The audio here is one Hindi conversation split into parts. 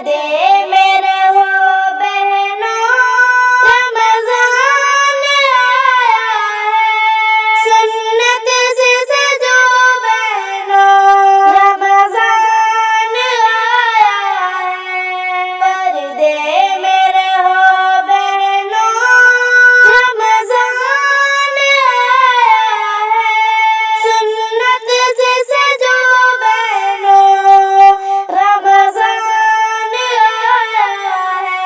पर्दे में रहो बहनों, रमज़ान आया है। सुन्नत से सजो बहनों, रमज़ान आया है। पर्दे में रहो बहनों, रमज़ान आया है। सुन्नत से सजो बहनों, रमज़ान आया है।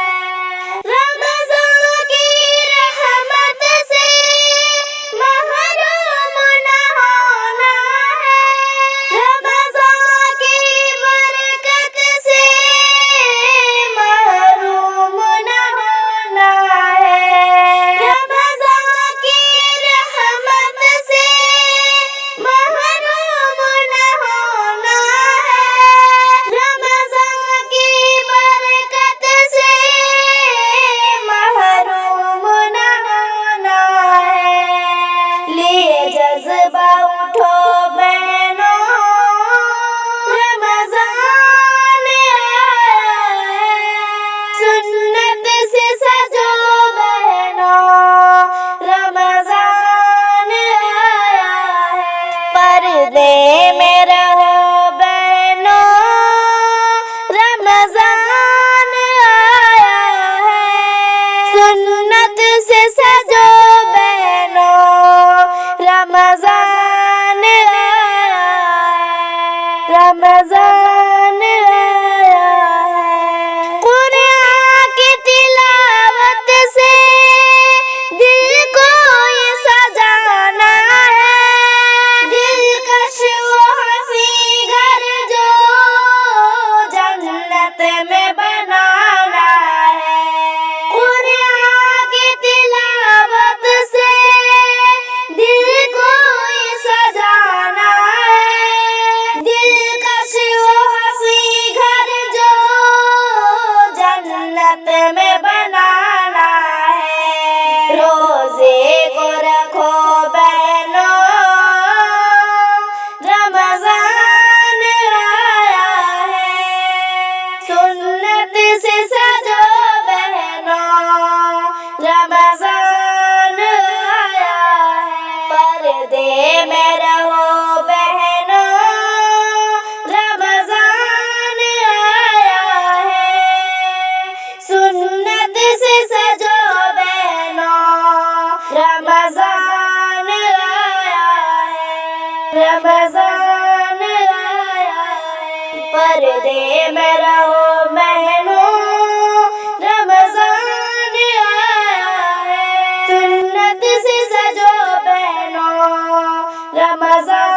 रमज़ान की रहमत से महरूम न होना है। रमज़ान की बरकत से महरूम न होना है। रमज़ान की रहमत से महरूम न होना है। रमज़ान की बरकत से महरूम न होना है। लिए जज्बा उठो बहनों, रमज़ान आया है। सुन्नत से सजो बहनों, रमज़ान आया है। पर्दे में रहो बहनों, रमज़ान आया है। सुन्नत से सजो बहनों, रमज़ान आया है। रमज़ान आया है। कुरान की तिलावत से दिल को ये सजाना है। दिलकश वो हंसी घर जो जन्नत में बनाना है। कुरान की तिलावत से दिल को ये सजाना है। दिलकश वो हंसी घर जो जन्नत में बनाना है। रोजे को रखो बहनों, रमज़ान आया है। सुन्नत से सजो बहनों, रमज़ान आया है। पर्दे में रहो बहनों, रमज़ान आया है। सुन्नत से सजो बहनों, रमज़ान आया है। रमज़ान आया है। पर्दे में रहो बहनों, रमज़ान आया है। सुन्नत से सजो बहनों, रमज़ान